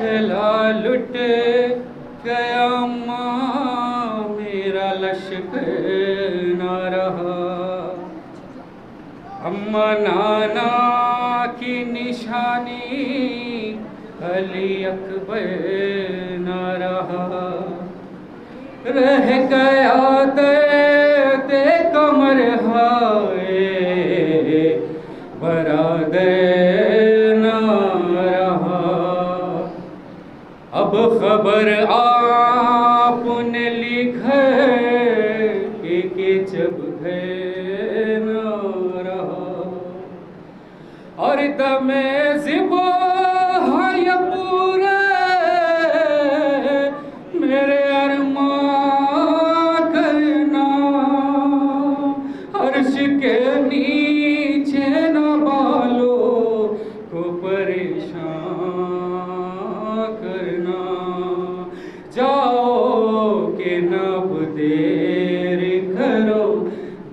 काफिला लुट गया माँ, मेरा लश्कर न रहा। अम्मा नाना की निशानी अली अकबर न रहा। रह गया दर्द कमर हाय, बरादर न रहा। अब खबर आपने लिखा कि जब घर न रहा। और दमे ज़िबा है पूरे मेरे अरमान करना। अर्श के नीचे न बालों को परेशान करना। जाओ के नब देर करो,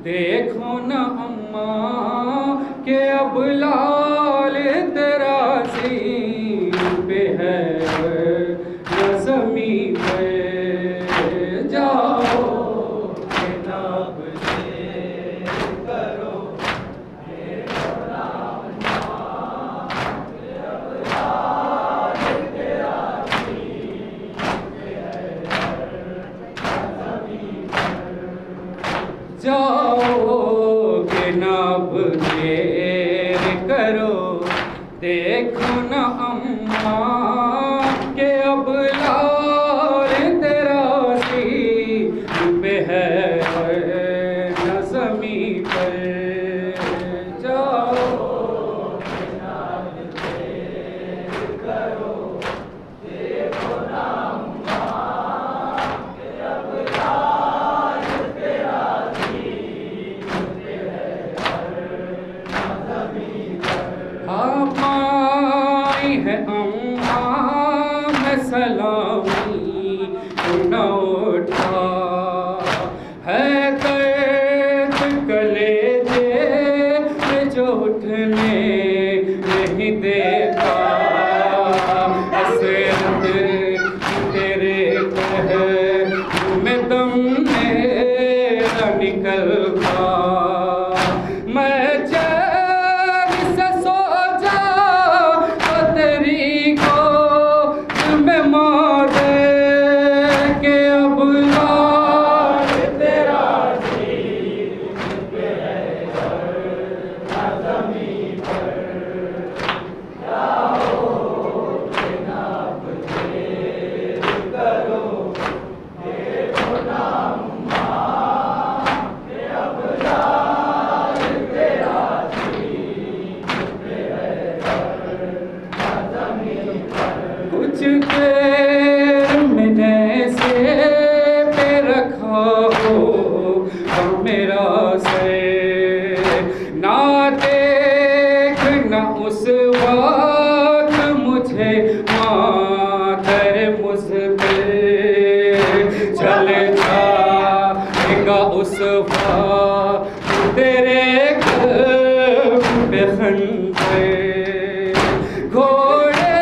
देखो न अम्मा के अब लाल तेरा सीन पे है न ज़मीन पे। जाओ के नब देर करो, देखो न अम्मा के अब लाल तेरा सीन पे है न ज़मीन पे। जाओ के नब देर करो, देखो न अम्मा के अब लाल तेरा सीन पे है न ज़मीन पर। जाओ के नब देर करो, देखो न अम्मा के अब लाल तेरा सीन पे है न ज़मीन पर। आप आई है अम्मा मैं सलामी न उठा है। दर्द कलेजे में जो उठने नहीं देता। हसरत तेरे कहर में दम मेरा निकलता। मैं चैन से सो जाऊं तेरी गोद में मारे के अब लाल तेरा सीन पे है न ज़मीन पर। जाओ के नब देर करो, देखो न अम्मा के अब लाल तेरा सीन पे है न ज़मीन पर। कुछ देर मैंने से पे रखा हो मेरा से ना देख न उस वक्त मुझे मातर मुझसे चल जाएगा उस वक्त तेरे घर पे खंजर। घोड़े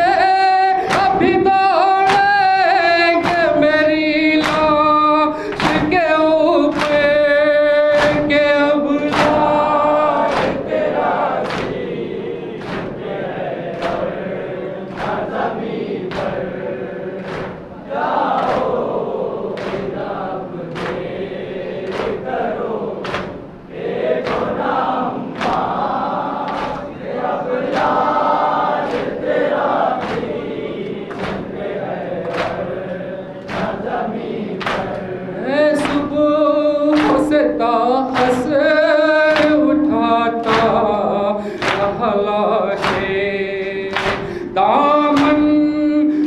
अभी दौड़ेंगे मेरी लाश के ऊपर के अब लाल तेरा सीन पे है न ज़मीन पर। जाओ के नब देर करो, देखो न अम्मा के अब लाल तेरा सीन पे है न ज़मीन पर। सुबह से तासर उठाता लाशे दामन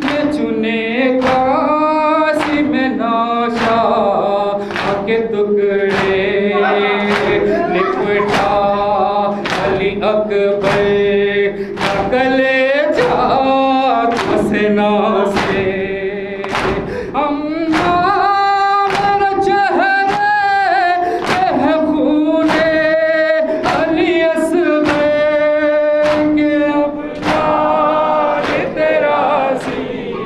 में चुने काशी में नाशा के टुकड़े लिपटा अली अकबर का कलेजा हसना से। अम्मा मेरा चेहरे पे है खूने अली असगर के अब लाल तेरा सीन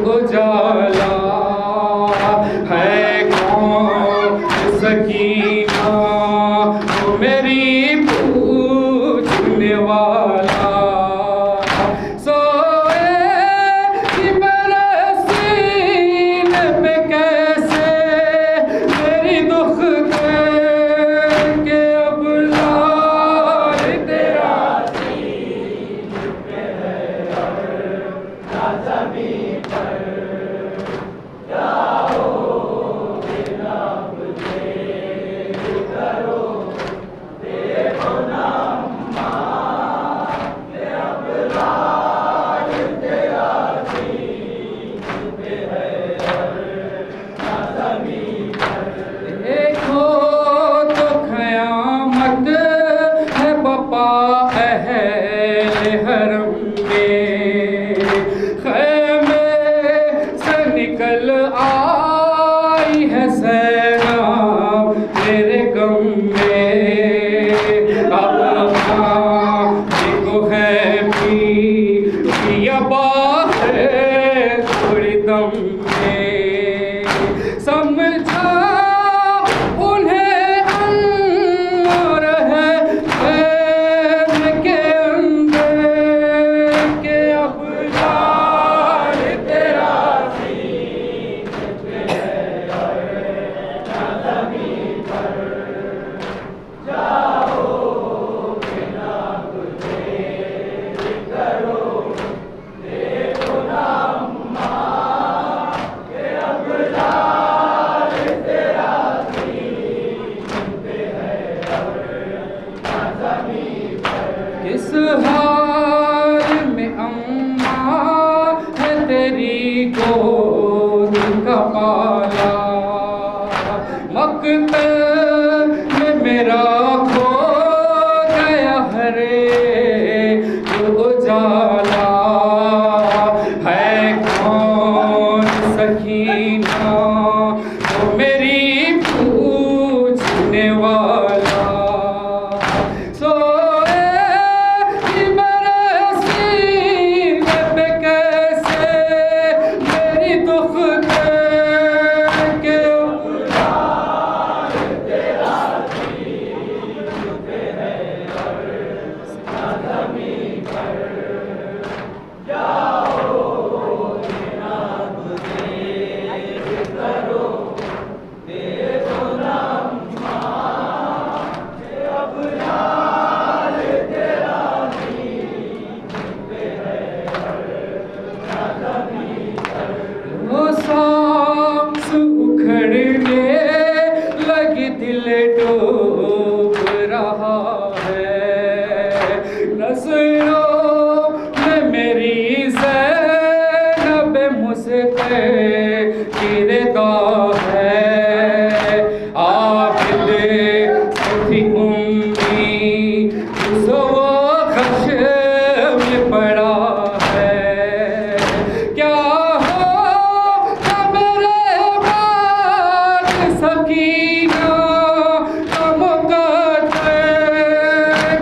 उजाला है कौन सकीना वो मेरी पूछने वाला सोए कि मेरे सीने पे कैसे मेरी दुख के अब लाल तेरा देखो तो क़यामत है बपा अहले हरम में ख़ैमे से निकल आई है सेना मेरे गम में अब देखो है भी है थोड़ी दम में समझा उन्हें अमर है खैर के अंदर के अब लाल तेरा किस हाल में अम्मा है तेरी गोद का पाला मकतल में मेरा खो गया हरे उजाला है कौन सकीना वो मेरी पूछने वाला सांस उखड़ने लगी दिल डूब रहा है नज़रों में मेरी ज़ैनब मुझसे गिरता है आबिद थी उम्मी सो खश में पड़ा है क्या सकीना कम करते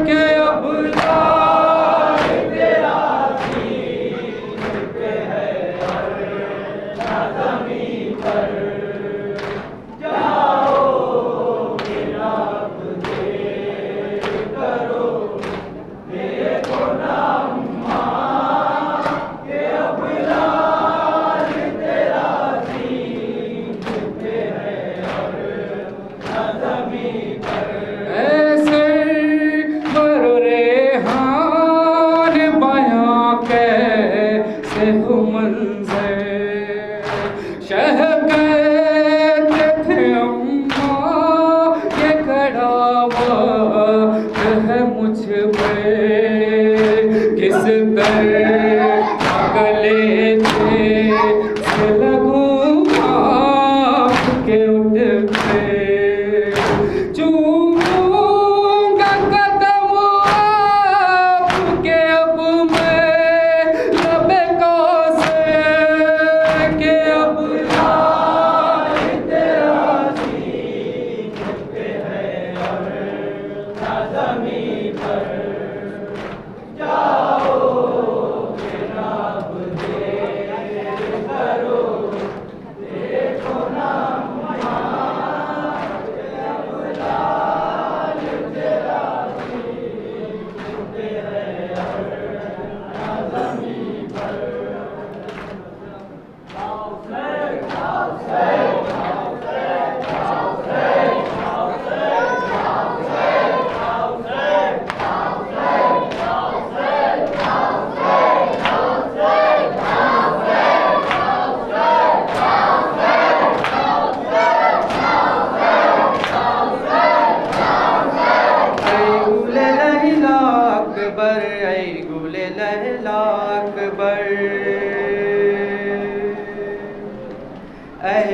के अब लाल तेरा सीन पे है ना ज़मीं पर जाओ बिना तुझे करो देखो ना अम्मा के अब लाल तेरा सीन पे है ऐसे करो रेहान बयां कैसे हो मंज़र शह कहते थे अम्मा ये खड़ा वक्त है मुझ पे किस तरह गले से लगूं आपके उठते चूमूंगा कदम आपके अब मैं लबे कौसे के अब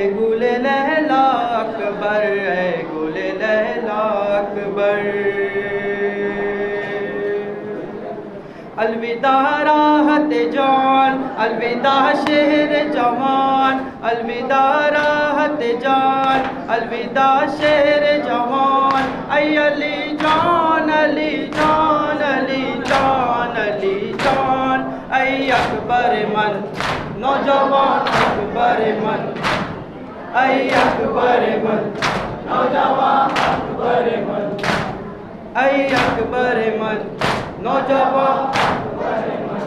गुले लैला अकबर, गुले लैला अकबर। अलविदा राहत जान, अलविदा शहर जवान, अलविदा राहत जान, अलविदा शहर जवान। ऐ अली जान, अली जान, अली जान, अली जान। ऐ अकबर मन नौजवान, अकबर मन, ऐ अकबर मन नौजवान, अकबर मन, ऐ अकबर मन नौजवान, अकबर मन,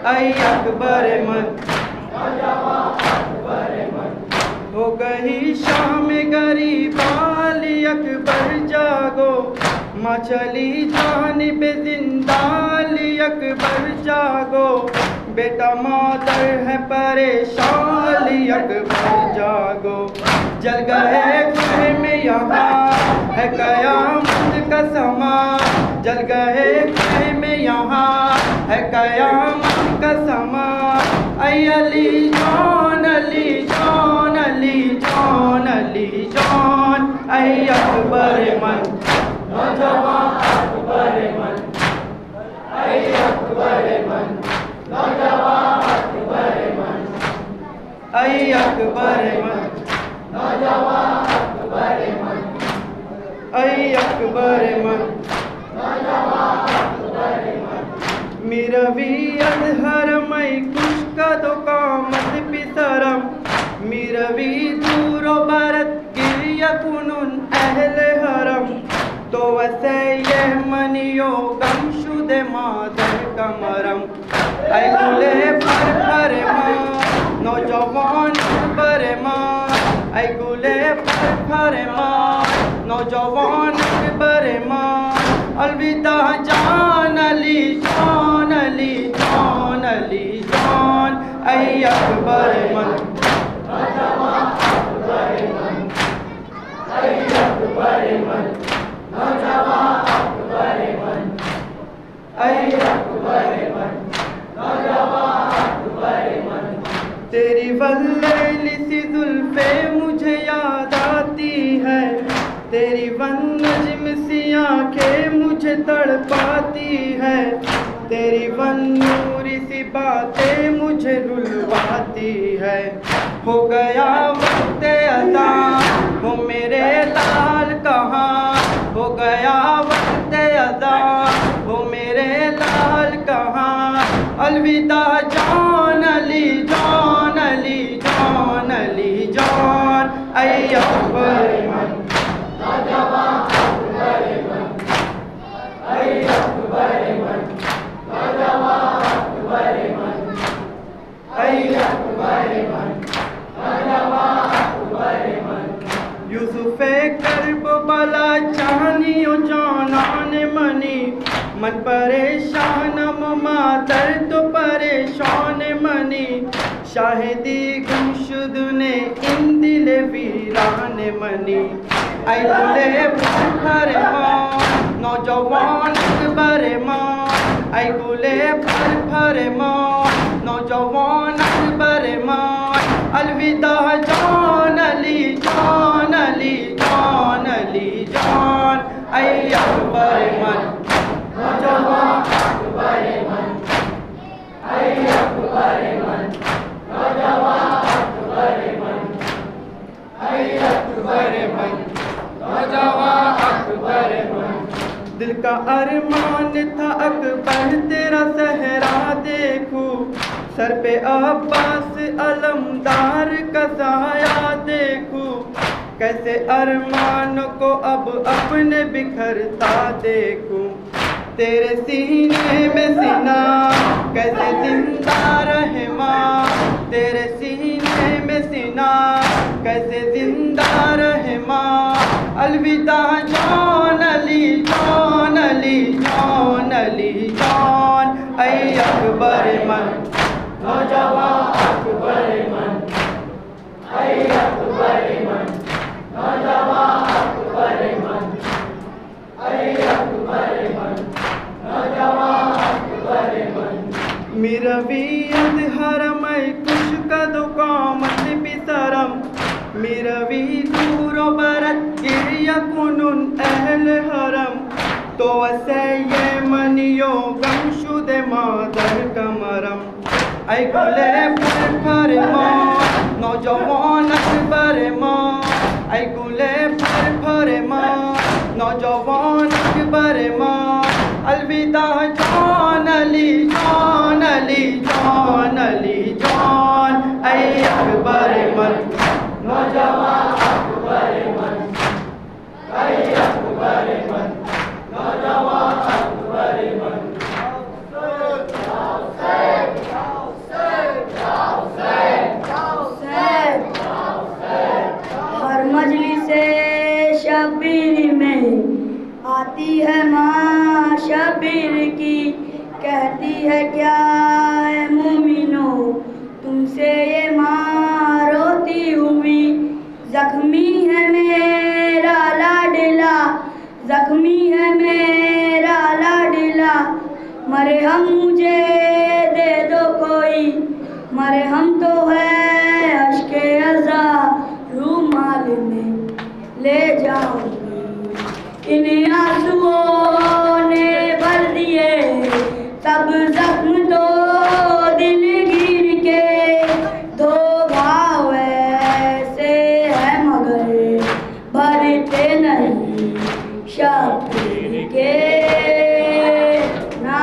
ऐ अकबर मन नौजवान, अकबर मन। हो गई शाम गरीबाली अकबर जागो, माँ चली जानिब जिंदाली अकबर जागो। बेटा मादर है परेशान अकबर जागो। जल गए घर में यहाँ है कयामत का समा, जल गए घर में यहाँ है कयामत का समा। ऐ अली जान, अली जान, अली जान, अली जान। ऐ अकबर मन नौजवान, अकबर मन, ऐ अकबर मन नौजवान, अकबर मन, ऐ अकबर मन नौजवान, अकबर मन, ऐ अकबर मन नौजवान, अकबर मन। मिरवी अजहर मई कुश का दो कामत पिसरम, मिरवी दूरो भारत गिरिया कुनुन अहले हरम। तो वैसे ये मनियो गम शुदे मादर कमरम। ऐ गुले पर माँ नौजवान पर माँ, ऐ गुले पर माँ नौजवान पर माँ। अलविदा जान, अली जान, अली जान, अली जान। ऐ अकबर मन नौजवान, अकबर मन, ऐ अकबर मन नौजवान, अकबर मन, ऐ अकबर मन नौजवान, अकबर मन। तेरी वल्लैली सी जुल्फे मुझे याद आती है, तेरी वन नज्म सी आँखें मुझे तड़पाती है। तेरी वन नूरी सी बातें मुझे रुलवाती है। हो गया वक्त अदा वो मेरे लाल कहाँ, हो गया वक्त अदा वो मेरे लाल कहाँ। अलविदा जान, अली जान, अली जान, अली जान। ऐ अकबर मन नौजवान, अकबर मन, ऐ अकबर मन नौजवान, अकबर मन, ऐ अकबर मन नौजवान, अकबर मन। यूसुफे करबला चाहनियो जानान मनी, मन परेशान मातर तो परेशान मनी। शाहिदी गुमशुद ने इन दिल वीरान मनी। ऐ गुले पर माँ नौजवान अकबर माँ, ऐ गुले पर माँ नौजवान अकबर माँ। अलविदा जान, अली जान, अली जान, अली जान। ऐ अकबर मन नौजवान, अकबर मन, ऐ अकबर मन नौजवान, अकबर मन, ऐ अकबर मन नौजवान, अकबर मन। दिल का अरमान था अकबर तेरा सहरा देखूं, सर पे अब्बास अलमदार का साया देखूं। कैसे अरमानों को अब अपने बिखरता देखूं। तेरे सीने में सीना कैसे जिंदा रहे माँ, तेरे सीने में सीना कैसे जिंदा रहे माँ। अलविदा जान अली जान अली जान अली जान। ऐ अकबर मन नौजवान अकबर मन। ऐ अकबर मन नौजवान अकबर मन। ऐ अकबर मन नौजवान अकबर मन। मिरवियत हरम कुश कदो कामत पिसरम। मिरवी दूरो बरत गिरिया कुनुन अहल हरम। तो वसे ये मनियो गमशुद मादर कमरम। ऐ गुले फर माँ नौजवान अकबर माँ। ऐ गुले फर माँ नौजवान अकबर माँ। अलविदा जान अली जान अली जान अली जान। ऐ अकबर मन नौजवान अकबर मन। ऐ अकबर मन नौजवान अकबर मन। हर मजलिसे शबीर में आती है माँ शबीर की। कहती है क्या है मोमिनो तुमसे ये माँ रोती हुई। जख्मी है मेरा लाडला जख्मी है मेरा लाडला। मरहम मुझे दे दो कोई मरहम तो है अश्के अज़ा रूमाल में ले जाऊंगी। इन आंसुओं ने भर दिए सब जख्म तो दिल गिर के। दो घाव ऐसे है मगर भरते नहीं शबीर के ना।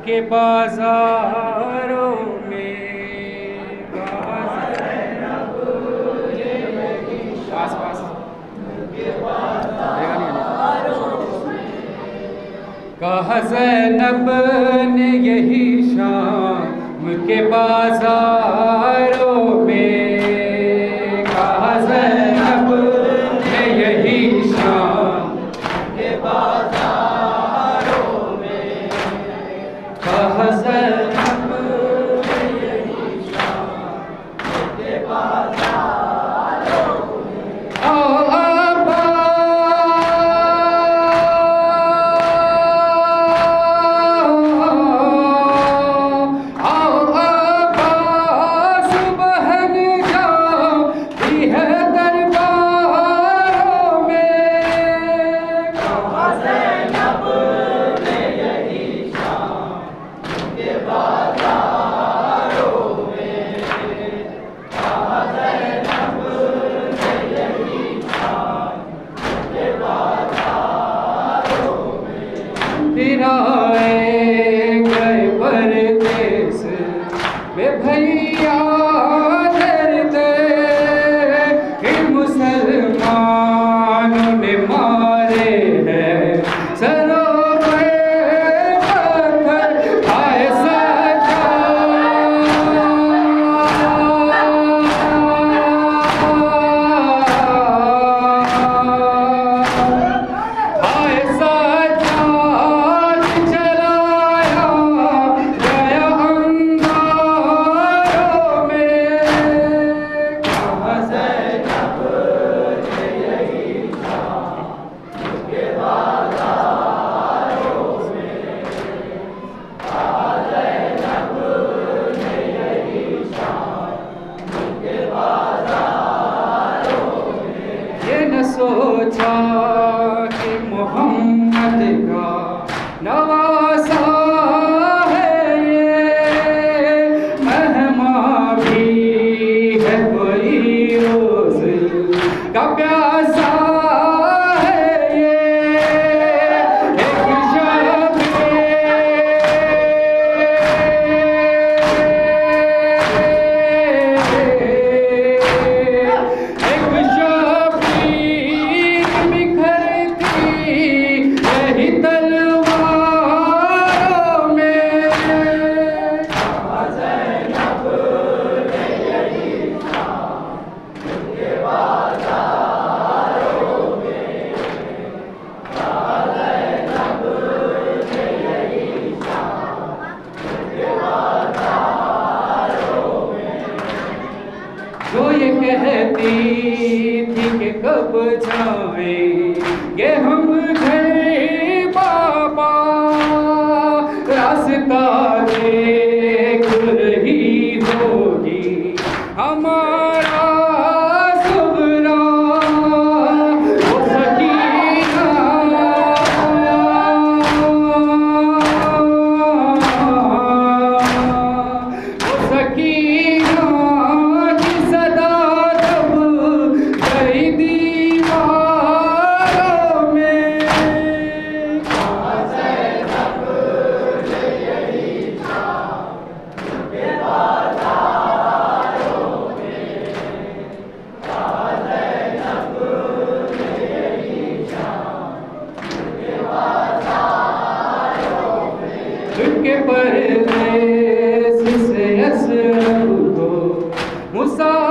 के बाजारों में पास पास कहा ज़ैनब ने यही शाम के बाजारों में, कहा ज़ैनब ने यही शाम के बाजारों में, कहा ज़ैनब ने यही शाम के बाजारों में। फिर आए गए परदेस में भैया डरते, मुसलमानों ने मारे हैं सरों पे पत्थर, आए सोचा कि मोहम्मद का नवासा है ये, मेहमान भी है कोई रोज का प्यासा है ये, एक जो ये कहती थी कि कब जाएंगे हम घर बाबा, रास्ता देख रही होगी हमारा सुगरा, वो सकीना के परदेस से असर को मुसा